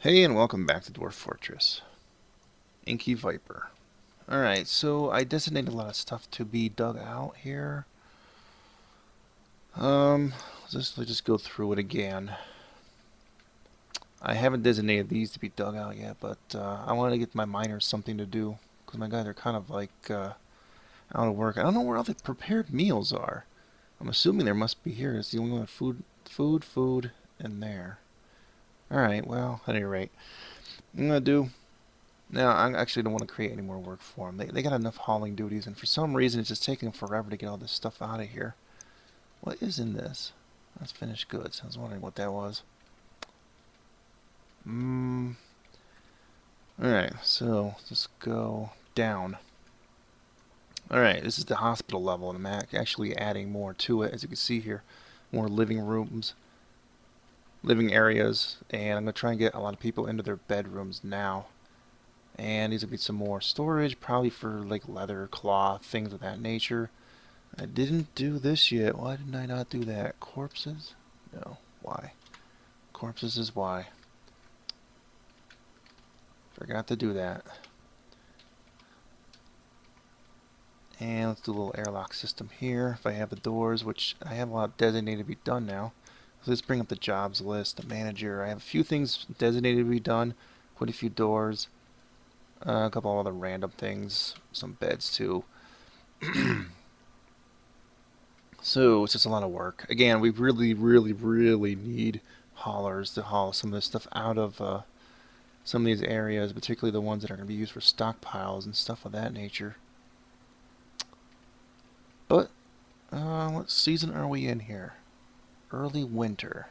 Hey, and welcome back to Dwarf Fortress Inkyviper. Alright, so I designated a lot of stuff to be dug out here. Let's just go through it again. I haven't designated these to be dug out yet, but I wanted to get my miners something to do, because my guys are kind of like out of work. I don't know where all the prepared meals are. I'm assuming there must be here. It's the only one with food, and there. Alright, well, at any rate, I'm going to do now, I actually don't want to create any more work for them. They got enough hauling duties, and for some reason it's just taking them forever to get all this stuff out of here. What is in this? That's finished goods. I was wondering what that was. Alright, so let's go down. Alright, this is the hospital level, and I'm actually adding more to it, as you can see here. More living rooms, living areas, and I'm going to try and get a lot of people into their bedrooms now. And these will be some more storage, probably for like leather, cloth, things of that nature. I didn't do this yet. Why didn't I not do that? Corpses? No. Why? Corpses is why. Forgot to do that. And let's do a little airlock system here. If I have the doors, which I have a lot designated to be done now. So let's bring up the jobs list, the manager. I have a few things designated to be done. Put a few doors. A couple other random things. Some beds too. So it's just a lot of work. Again, we really need haulers to haul some of this stuff out of some of these areas, particularly the ones that are going to be used for stockpiles and stuff of that nature. But what season are we in here? Early winter.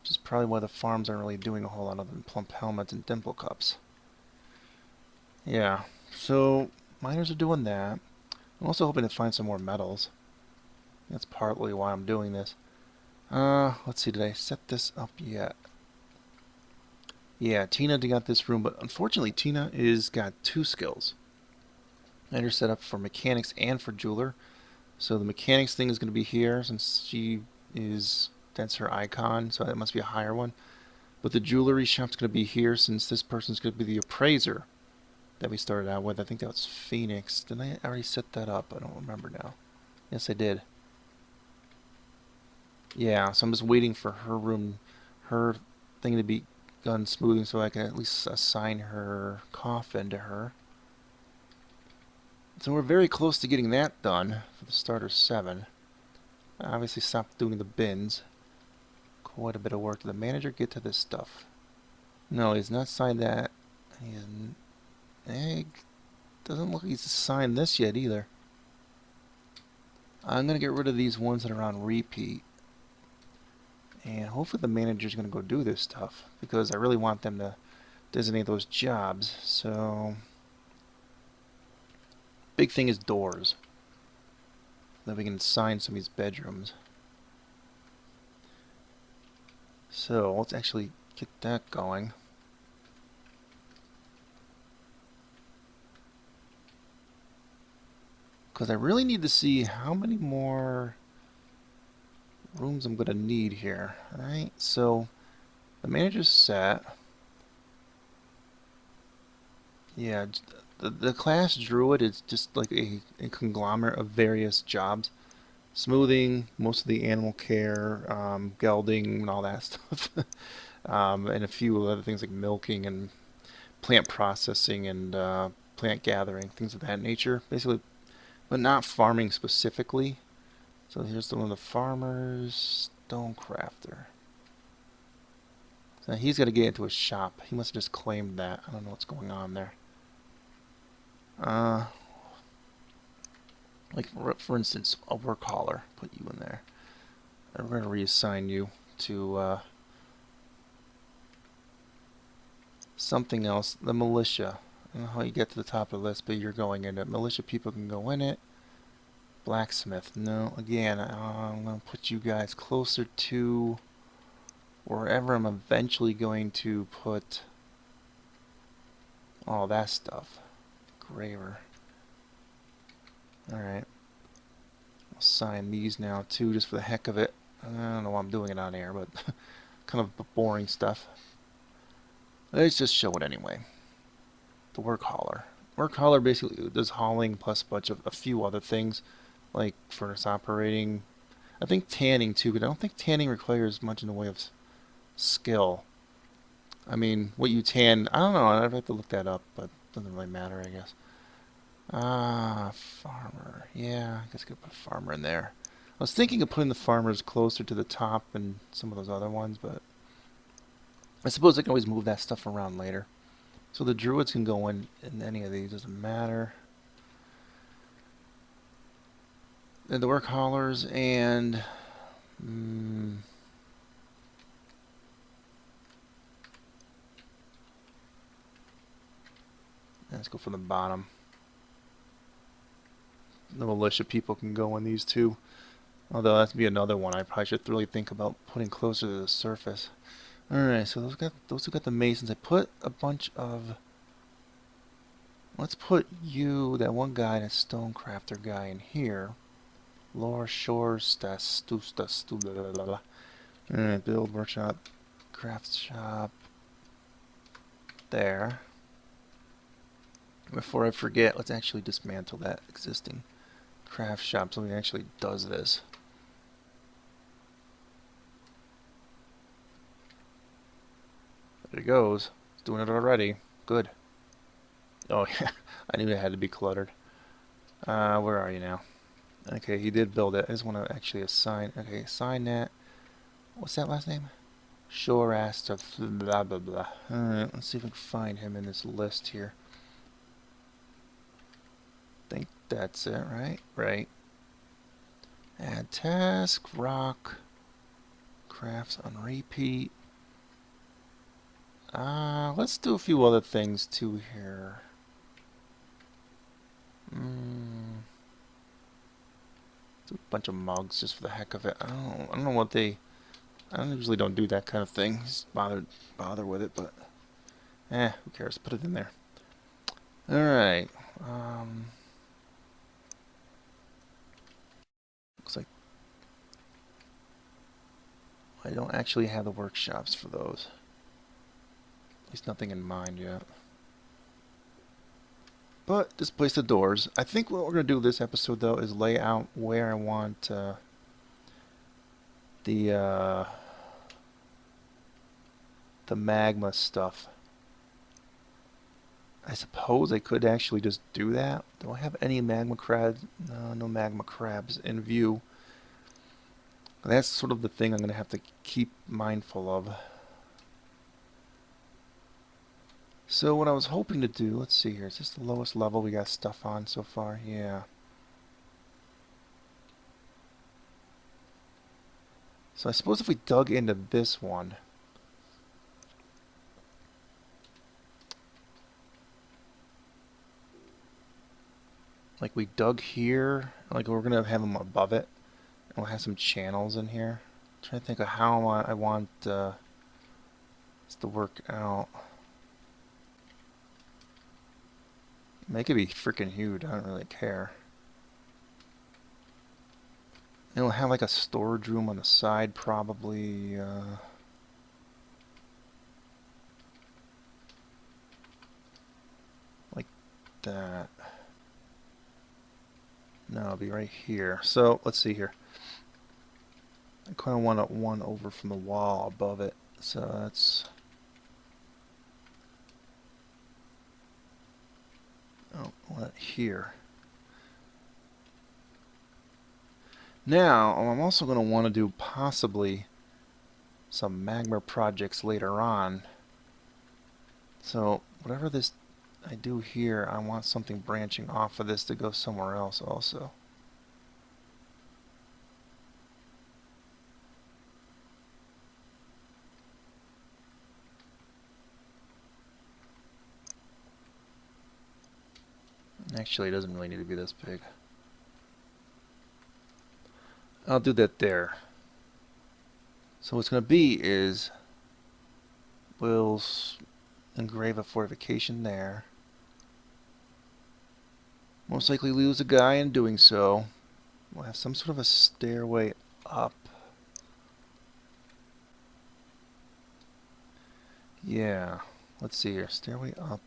Which is probably why the farms aren't really doing a whole lot other than plump helmets and dimple cups. Yeah, so miners are doing that. I'm also hoping to find some more metals. That's partly why I'm doing this. Let's see, did I set this up yet? Yeah, Tina got this room, but unfortunately Tina is got two skills. I had her set up for mechanics and for jeweler. So the mechanics thing is going to be here since that's her icon, so that must be a higher one. But the jewelry shop's going to be here since this person's going to be the appraiser that we started out with. I think that was Phoenix. Did I already set that up? I don't remember now. Yes, I did. Yeah, so I'm just waiting for her thing to be done smoothing so I can at least assign her coffin to her. So we're very close to getting that done for the starter 7. I obviously stopped doing the bins. Quite a bit of work. Did the manager get to this stuff? No, he's not signed that. He doesn't look like he's signed this yet either. I'm going to get rid of these ones that are on repeat. And hopefully the manager's going to go do this stuff, because I really want them to designate those jobs. So, big thing is doors. Then we can assign some of these bedrooms. So, let's actually get that going. Because I really need to see how many more rooms I'm going to need here. Alright, so the manager's set. Yeah, the class druid is just like a conglomerate of various jobs. Smoothing, most of the animal care, gelding, and all that stuff. And a few other things like milking and plant processing and plant gathering, things of that nature. Basically, but not farming specifically. So here's one of the farmers, stonecrafter. So he's got to get into his shop. He must have just claimed that. I don't know what's going on there. Uh, like for instance, a work hauler. Put you in there. And we're going to reassign you to something else. The militia. I don't know how you get to the top of the list, but you're going in it. Militia people can go in it. Blacksmith. No, again, I'm going to put you guys closer to wherever I'm eventually going to put all that stuff. Graver. Alright. I'll sign these now too, just for the heck of it. I don't know why I'm doing it on air, but kind of boring stuff. Let's just show it anyway. The work hauler. Work hauler basically does hauling plus a few other things like furnace operating. I think tanning too, but I don't think tanning requires much in the way of skill. I mean, what you tan, I don't know. I'd have to look that up, but it doesn't really matter, I guess. Ah, farmer. Yeah, I guess I could put a farmer in there. I was thinking of putting the farmers closer to the top and some of those other ones, but I suppose I can always move that stuff around later. So the druids can go in any of these, doesn't matter. And the work haulers and let's go for the bottom. The militia people can go in these too. Although that'd be another one I probably should really think about putting closer to the surface. Alright, so those who got the masons. I put a bunch of. Let's put you, that one guy, that stonecrafter guy, in here. Lower shores, Alright, build workshop, craft shop. There. Before I forget, let's actually dismantle that existing craft shop so it actually does this. There it goes. It's doing it already. Good. Oh yeah, I knew it had to be cluttered. Where are you now? Okay, he did build it. I just want to actually assign. Okay, assign that. What's that last name? Shore Asta blah blah blah. Alright, let's see if I can find him in this list here. Think that's it, right? Right. Add task, rock, crafts on repeat. Let's do a few other things too here. A bunch of mugs just for the heck of it. I don't know what they. I usually don't do that kind of thing. Just bother with it, but who cares? Put it in there. All right. Looks like I don't actually have the workshops for those. At least nothing in mind yet. But displace the doors. I think what we're gonna do this episode though is lay out where I want the magma stuff. I suppose I could actually just do that. Do I have any magma crabs? No, no magma crabs in view. That's sort of the thing I'm going to have to keep mindful of. So what I was hoping to do, let's see here, is this the lowest level we got stuff on so far? Yeah. So I suppose if we dug into this one, like we dug here, like we're going to have them above it, and we'll have some channels in here. I'm trying to think of how I want this to work out. Make it be freaking huge, I don't really care. And we'll have like a storage room on the side probably. Like that. No, it'll be right here. So let's see here. I kind of want one over from the wall above it. So that's. Oh, what here? Now, I'm also going to want to do possibly some magma projects later on. So whatever this I do here, I want something branching off of this to go somewhere else also. Actually, it doesn't really need to be this big. I'll do that there. So what's going to be is we'll engrave a fortification there. Most likely lose a guy in doing so. We'll have some sort of a stairway up. Yeah. let's see here. Stairway up.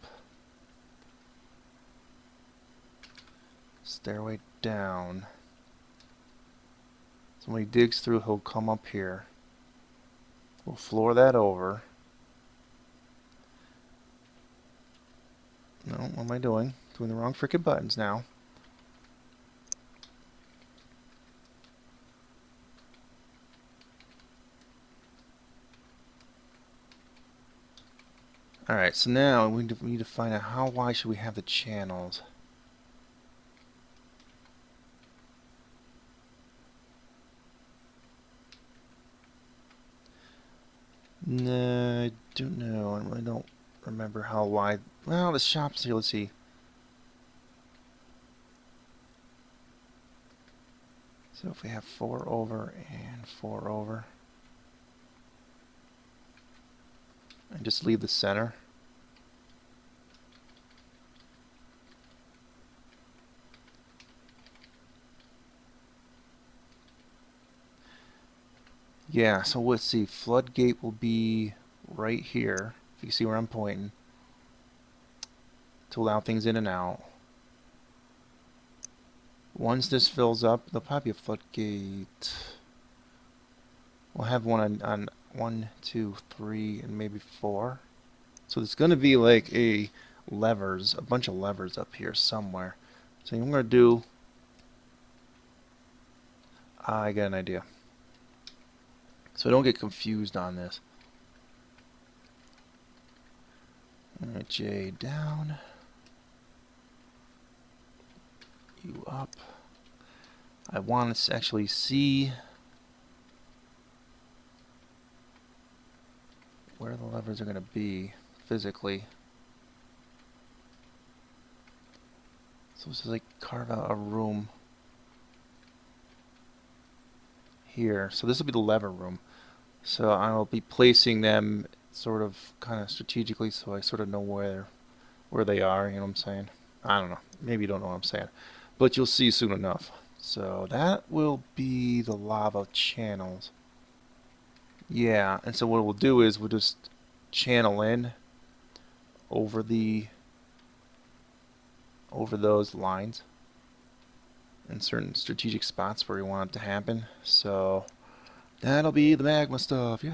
Stairway down. So when he digs through, he'll come up here. We'll floor that over. No, what am I doing? Doing the wrong freaking buttons now. Alright, so now we need to find out how wide should we have the channels. No, I don't know. I really don't remember how wide. Well, the shop's here. Let's see. So if we have 4 over and 4 over, and just leave the center. Yeah, so let's see. Floodgate will be right here. If you see where I'm pointing. To allow things in and out. Once this fills up, there'll probably be a floodgate. We'll have one on 1, 2, 3, and maybe 4. So there's going to be like a bunch of levers up here somewhere. So what I'm going to do, I got an idea. So don't get confused on this. Alright, J down. You up. I want to actually see where the levers are going to be physically. So this is like carve out a room here. So this will be the lever room. So I'll be placing them sort of kind of strategically so I sort of know where they are, you know what I'm saying? I don't know. Maybe you don't know what I'm saying. But you'll see soon enough. So that will be the lava channels. Yeah, and so what we'll do is we'll just channel in over those lines in certain strategic spots where we want it to happen. So that'll be the magma stuff. Yay!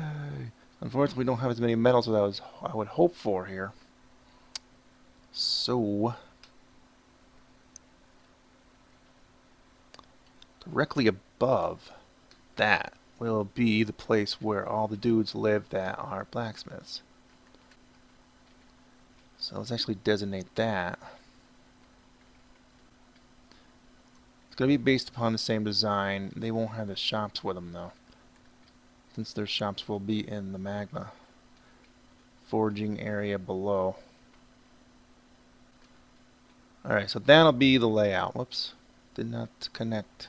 Unfortunately, we don't have as many metals as I would hope for here. So directly above that will be the place where all the dudes live that are blacksmiths. So let's actually designate that. It's going to be based upon the same design. They won't have the shops with them though, since their shops will be in the magma forging area below. Alright, so that'll be the layout. Whoops, did not connect.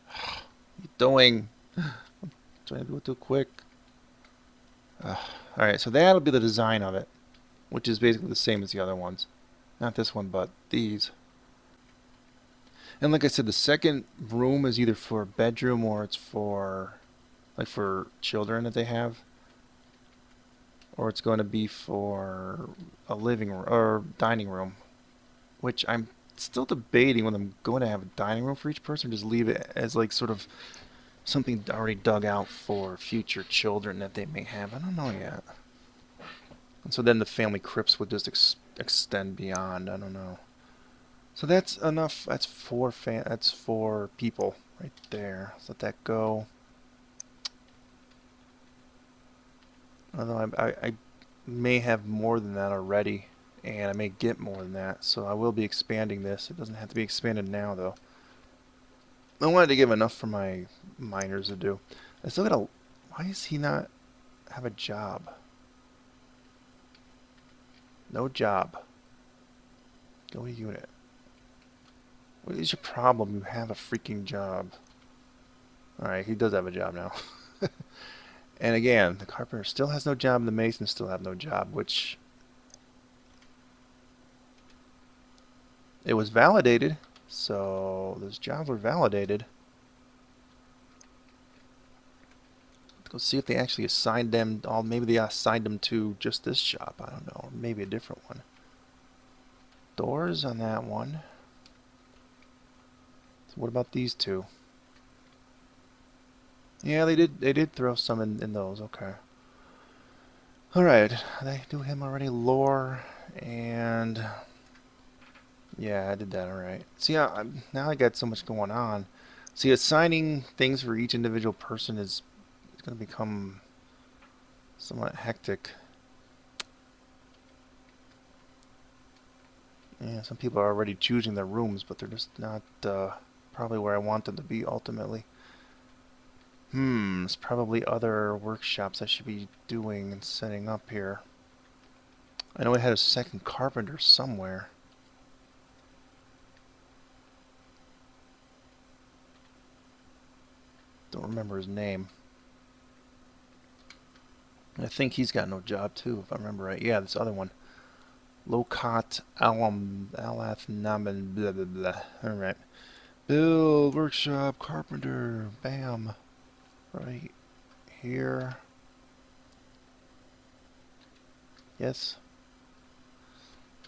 What are you doing? I'm trying to do it too quick. Alright, so that'll be the design of it, which is basically the same as the other ones. Not this one, but these. And like I said, the second room is either for a bedroom or it's for, like, for children that they have. Or it's going to be for a living room or dining room, which I'm still debating whether I'm going to have a dining room for each person or just leave it as like sort of something already dug out for future children that they may have. I don't know yet. And so then the family crypts would just extend beyond. I don't know. So that's enough. That's four people right there. Let's let that go. Although I may have more than that already, and I may get more than that, so I will be expanding this. It doesn't have to be expanded now, though. I wanted to give enough for my miners to do. I still gotta... Why does he not have a job? No job. Go to unit. What is your problem? You have a freaking job. Alright, he does have a job now. And again, the carpenter still has no job, and the masons still have no job, which... It was validated, so those jobs were validated. Go see if they actually assigned them all. Maybe they assigned them to just this shop. I don't know. Or maybe a different one. Doors on that one. So what about these two? Yeah, they did throw some in those. Okay. Alright. They do him already. Lore and yeah, I did that. Alright. See, now I got so much going on. See, assigning things for each individual person is going to become somewhat hectic. Yeah, some people are already choosing their rooms, but they're just not probably where I want them to be ultimately. There's probably other workshops I should be doing and setting up here. I know I had a second carpenter somewhere. Don't remember his name. I think he's got no job too, if I remember right. Yeah, this other one. Lokat Alathnaman blah blah blah. Alright. Build, workshop, carpenter, bam. Right here. Yes.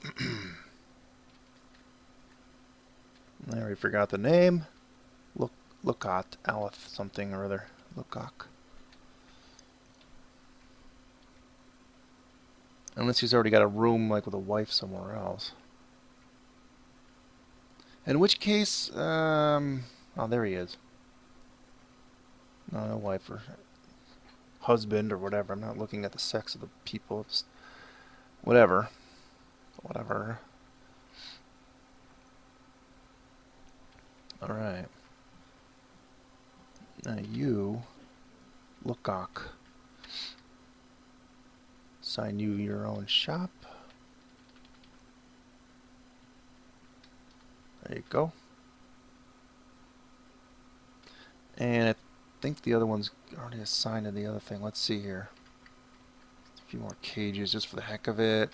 I already forgot the name. Lokat Aleth something or other. Lokak. Unless he's already got a room like with a wife somewhere else. In which case, oh, there he is. No wife or husband or whatever. I'm not looking at the sex of the people. Just whatever. Whatever. Alright. Now you, Lokak. Assign you your own shop. There you go. And I think the other one's already assigned to the other thing. Let's see here. A few more cages just for the heck of it.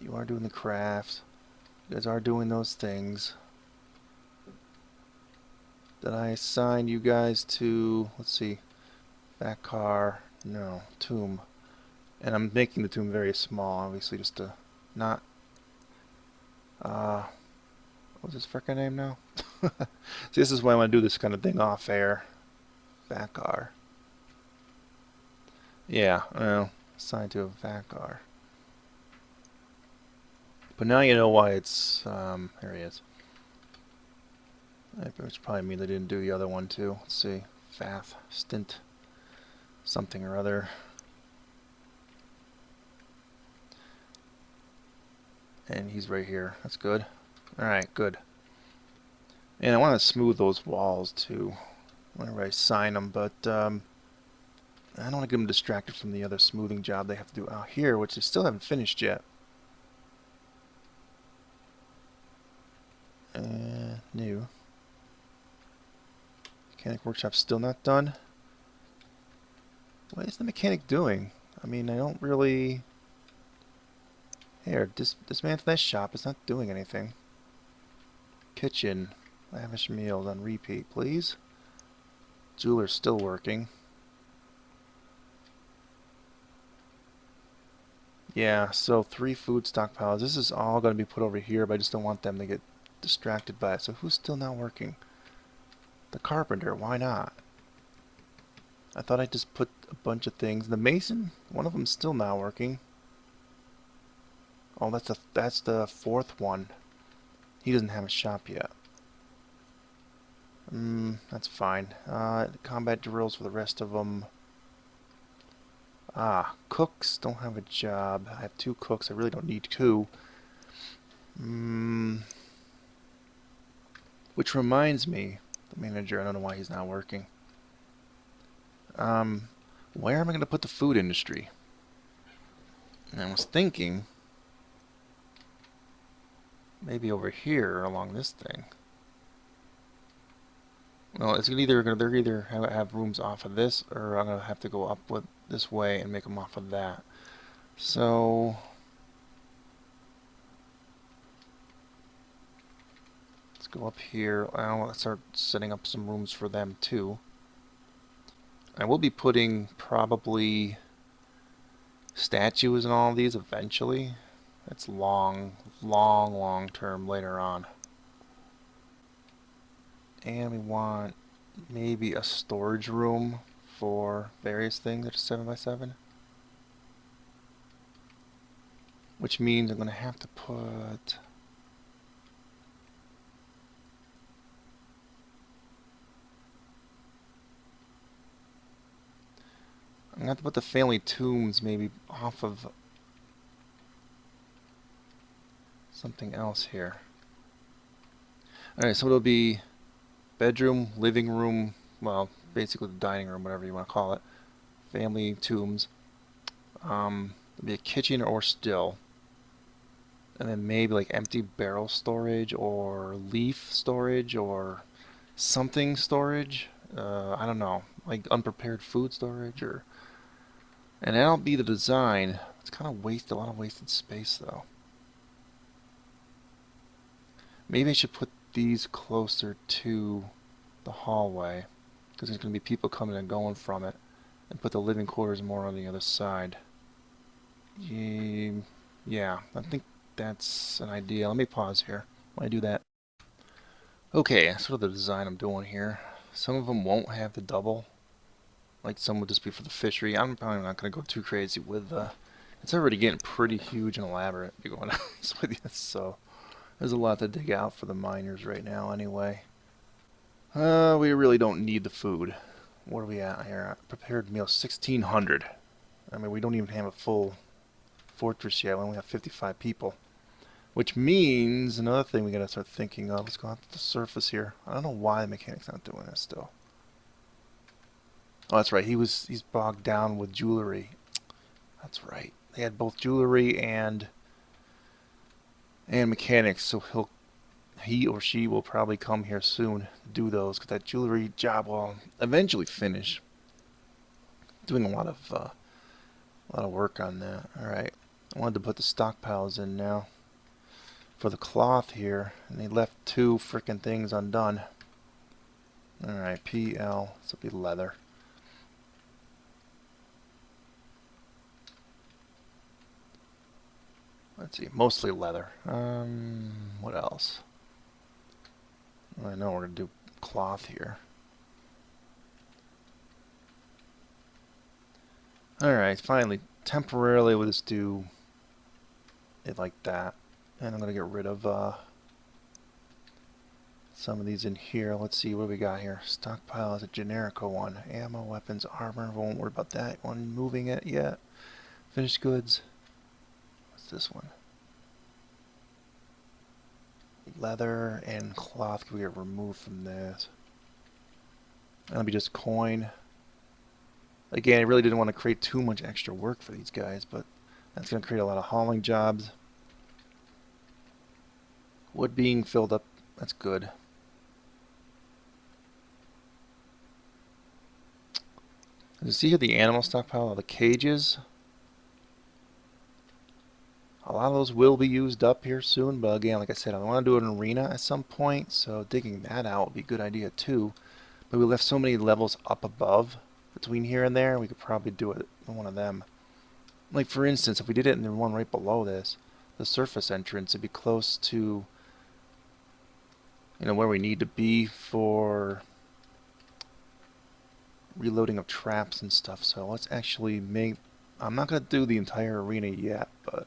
You are doing the crafts. You guys are doing those things. Did I assign you guys to, let's see, back car? No, tomb. And I'm making the tomb very small, obviously, just to not, what's his frickin' name now? See, this is why I want to do this kind of thing off air. Vakar. Yeah, well, assigned to a Vakar. But now you know why it's, here he is. Which probably means they didn't do the other one too. Let's see. Fath. Stint. Something or other. And he's right here. That's good. Alright, good. And I want to smooth those walls too whenever I sign them, but I don't want to get them distracted from the other smoothing job they have to do out here, which they still haven't finished yet. New. Mechanic workshop still not done. What is the mechanic doing? I mean, I don't really... Here, dismantle that shop. It's not doing anything. Kitchen. Lavish meals on repeat, please. Jeweler's still working. Yeah, so 3 food stockpiles. This is all going to be put over here, but I just don't want them to get distracted by it. So who's still not working? The carpenter. Why not? I thought I just put a bunch of things. The mason, one of them's still not working. Oh, that's the 4th one. He doesn't have a shop yet. That's fine. Combat drills for the rest of them. Cooks don't have a job. I have 2 cooks. I really don't need 2. Which reminds me, the manager, I don't know why he's not working. Where am I going to put the food industry? And I was thinking, maybe over here along this thing. Well, it's either they're either have rooms off of this, or I'm gonna have to go up with this way and make them off of that. So let's go up here. I want to start setting up some rooms for them too. I will be putting probably statues and all of these eventually. That's long term later on. And we want maybe a storage room for various things that are 7x7. Which means I'm going to have to put... I'm going to have to put the family tombs maybe off of something else here. Alright, so it'll be bedroom, living room, well, basically the dining room, whatever you want to call it. Family tombs. There'll be a kitchen or still. And then maybe like empty barrel storage or leaf storage or something storage. I don't know, like unprepared food storage or... And that'll be the design. It's kind of a lot of wasted space though. Maybe I should put these closer to the hallway because there's going to be people coming and going from it, and put the living quarters more on the other side. Yeah, I think that's an idea. Let me pause here while I do that. Okay, that's sort of the design I'm doing here. Some of them won't have the double. Like some will just be for the fishery. I'm probably not going to go too crazy with it's already getting pretty huge and elaborate, to be going honest with you. So there's a lot to dig out for the miners right now anyway. We really don't need the food. What are we at here? Prepared meal 1600. I mean, we don't even have a full fortress yet. We only have 55 people. Which means another thing we gotta start thinking of. Let's go out to the surface here. I don't know why the mechanic's not doing this still. Oh, that's right. He's bogged down with jewelry. That's right. They had both jewelry and mechanics, so he or she will probably come here soon to do those, because that jewelry job will eventually finish. Doing a lot of work on that. All right, I wanted to put the stockpiles in now for the cloth here, and they left two frickin' things undone. All right, PL. This will be leather. Let's see, mostly leather. What else? I know we're gonna do cloth here. Alright, finally, temporarily we'll just do it like that. And I'm gonna get rid of some of these in here. Let's see what we got here. Stockpile is a generico one. Ammo, weapons, armor. Won't worry about that one moving it yet. Finished goods. What's this one? Leather and cloth can we get removed from this. That'll be just coin. Again, I really didn't want to create too much extra work for these guys, but that's going to create a lot of hauling jobs. Wood being filled up, that's good. You see here the animal stockpile, the cages. A lot of those will be used up here soon, but again, like I said, I want to do an arena at some point, so digging that out would be a good idea too. But we left so many levels up above between here and there, we could probably do it in one of them. Like for instance, if we did it in the one right below this, the surface entrance, it'd be close to, you know, where we need to be for reloading of traps and stuff. So let's actually make, I'm not going to do the entire arena yet, but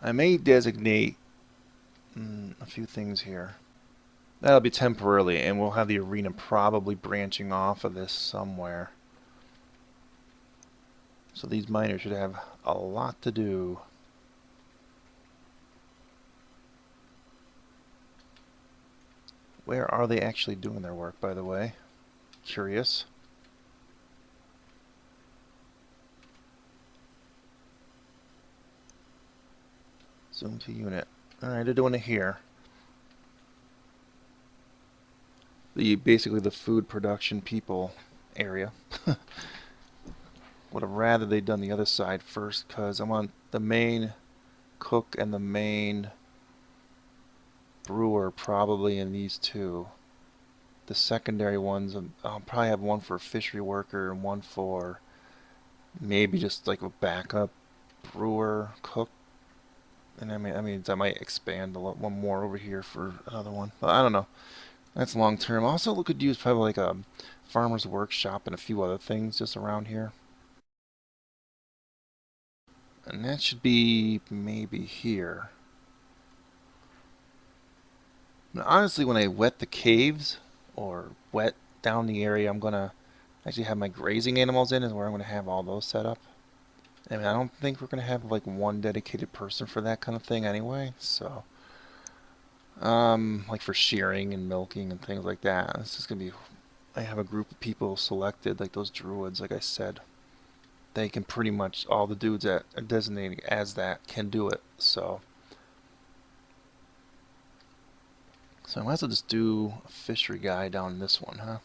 I may designate a few things here. That'll be temporarily, and we'll have the arena probably branching off of this somewhere. So these miners should have a lot to do. Where are they actually doing their work, by the way? Curious. Zoom to unit. Alright, they're doing it here. Basically the food production people area. Would have rather they'd done the other side first, because I want the main cook and the main brewer probably in these two. The secondary ones, I'll probably have one for a fishery worker and one for maybe just like a backup brewer, cook. And I mean, I might expand a lot, one more over here for another one. But I don't know. That's long term. Also, we could use probably like a farmer's workshop and a few other things just around here. And that should be maybe here. Now, honestly, when I wet the caves or wet down the area, I'm gonna actually have my grazing animals in is where I'm gonna have all those set up. I mean, I don't think we're gonna have like one dedicated person for that kind of thing anyway. So, like for shearing and milking and things like that. It's just gonna be. I have a group of people selected, like those druids, like I said. They can pretty much all the dudes that are designated as that can do it. So I might as well just do a fishery guy down this one, huh?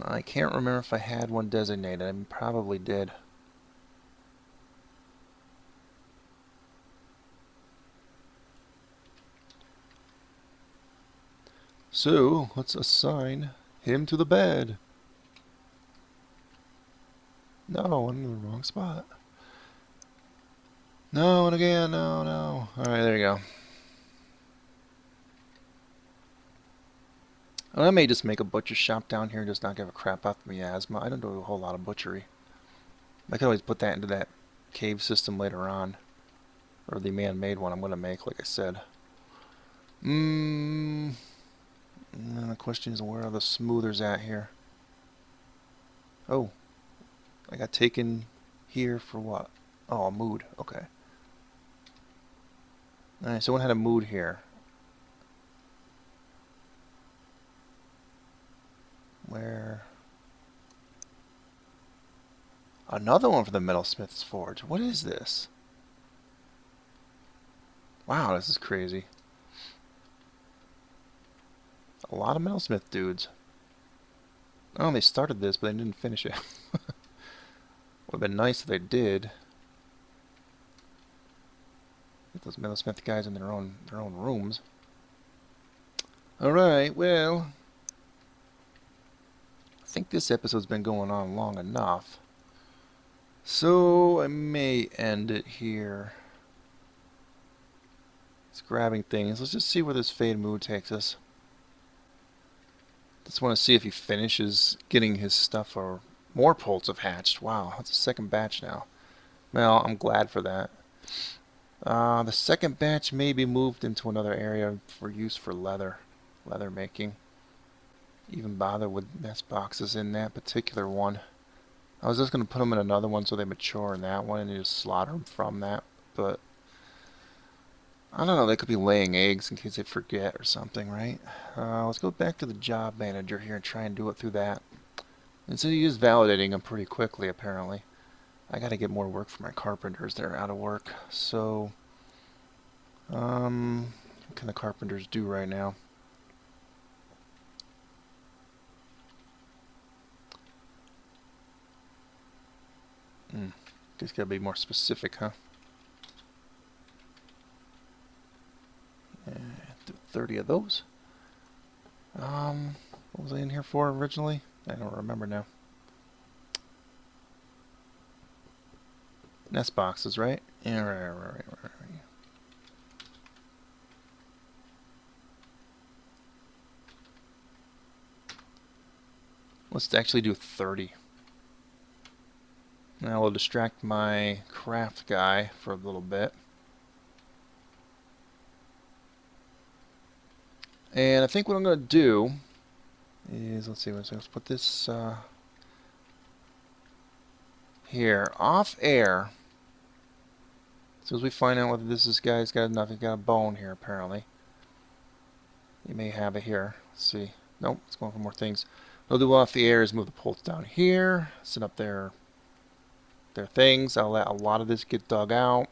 I can't remember if I had one designated. I probably did. So, let's assign him to the bed. No, I'm in the wrong spot. No, and again, no, no. Alright, there you go. I may just make a butcher shop down here and just not give a crap about the miasma. I don't do a whole lot of butchery. I could always put that into that cave system later on. Or the man-made one I'm going to make, like I said. And the question is, where are the smoothers at here? Oh, I got taken here for what? Oh, a mood. Okay. Alright, someone had a mood here. Where? Another one for the Metalsmith's Forge. What is this? Wow, this is crazy. A lot of Metalsmith dudes. Oh, they started this, but they didn't finish it. Would have been nice if they did. Get those Metalsmith guys in their own rooms. Alright, well, I think this episode's been going on long enough. So I may end it here. It's grabbing things. Let's just see where this Fade Mood takes us. Just want to see if he finishes getting his stuff or more poults have hatched. Wow, that's a second batch now. Well, I'm glad for that. The second batch may be moved into another area for use for leather making. Even bother with nest boxes in that particular one. I was just going to put them in another one so they mature in that one and just slaughter them from that. But I don't know, they could be laying eggs in case they forget or something, right? Let's go back to the job manager here and try and do it through that. And so he is validating them pretty quickly, apparently. I gotta get more work for my carpenters. They're out of work. So, what can the carpenters do right now? Just gotta be more specific, huh? Do 30 of those. What was I in here for originally? I don't remember now. Nest boxes, right? Yeah, right. Let's actually do 30. Now we'll distract my craft guy for a little bit. And I think what I'm going to do is, let's see, let's put this here, off air. As soon as we find out whether this guy's got enough, he's got a bone here apparently. He may have it here. Let's see. Nope, it's going for more things. What I'll do off the air is move the poles down here, set up their things. I'll let a lot of this get dug out.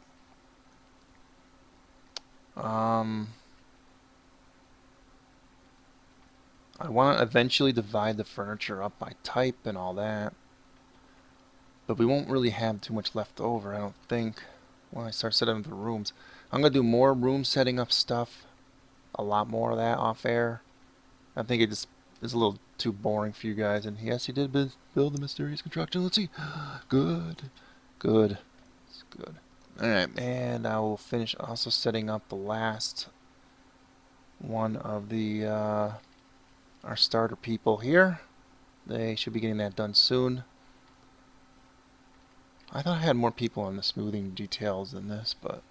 I want to eventually divide the furniture up by type and all that. But we won't really have too much left over, I don't think. when I start setting up the rooms. I'm going to do more room setting up stuff. A lot more of that off air. I think it just is a little too boring for you guys. And yes, he did build the mysterious construction. Let's see. Good. Good. It's good. Alright, and I will finish also setting up the last one of the our starter people here. They should be getting that done soon. I thought I had more people on the smoothing details than this, but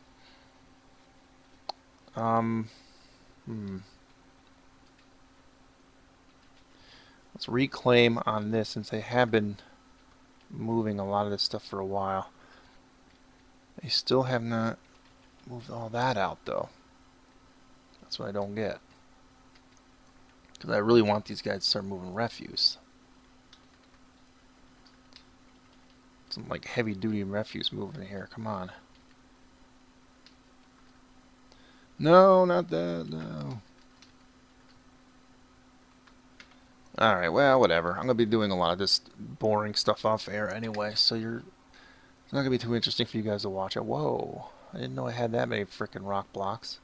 let's reclaim on this since they have been moving a lot of this stuff for a while. They still have not moved all that out though. That's what I don't get. Because I really want these guys to start moving refuse. Some like heavy duty refuse moving here. Come on. No, not that. No. Alright, well, whatever. I'm going to be doing a lot of this boring stuff off air anyway, so it's not going to be too interesting for you guys to watch it. Whoa. I didn't know I had that many freaking rock blocks.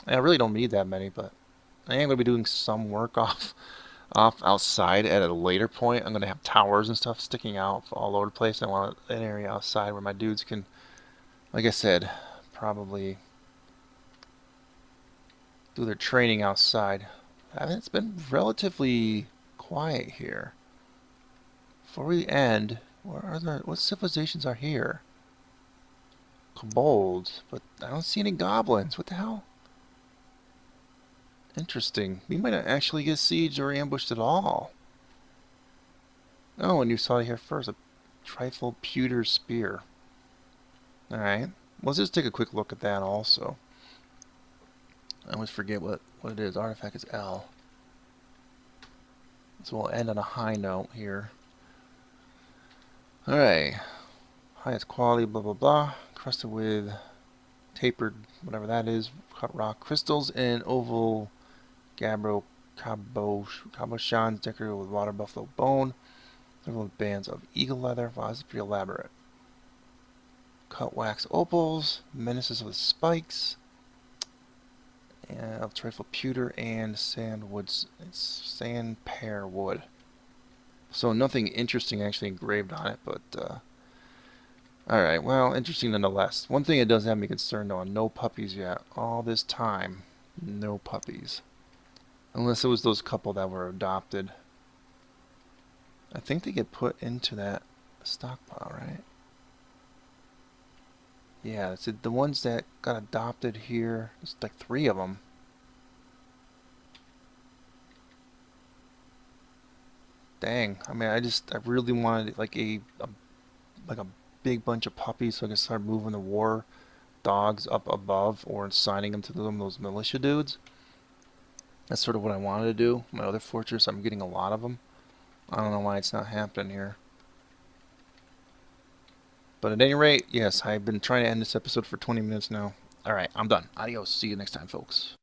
And I really don't need that many, but I am going to be doing some work off outside at a later point. I'm going to have towers and stuff sticking out all over the place. I want an area outside where my dudes can, like I said, probably do their training outside. I mean, it's been relatively quiet here. Before we end, what civilizations are here? Kobolds, but I don't see any goblins. What the hell? Interesting. We might not actually get sieged or ambushed at all. Oh, and you saw it here first, a trifle pewter spear. Alright. Let's just take a quick look at that also. I always forget what it is. Artifact is L. So we'll end on a high note here. Alright. Highest quality, blah blah blah. Crusted with tapered, whatever that is, cut rock crystals, and oval gabbro cabochons decorated with water buffalo bone. Several bands of eagle leather. Wow, this is pretty elaborate. Cut wax opals, menaces with spikes. And trifle pewter and sandwood. It's sand pear wood. So nothing interesting actually engraved on it, but alright, well, interesting nonetheless. One thing it does have me concerned on, no puppies yet. All this time, no puppies. Unless it was those couple that were adopted. I think they get put into that stockpile, right? Yeah, it's the ones that got adopted here. There's like 3 of them. Dang. I mean, I really wanted like a big bunch of puppies so I can start moving the war dogs up above or assigning them to those militia dudes. That's sort of what I wanted to do. My other fortress, I'm getting a lot of them. I don't know why it's not happening here. But at any rate, yes, I've been trying to end this episode for 20 minutes now. Alright, I'm done. Adios. See you next time, folks.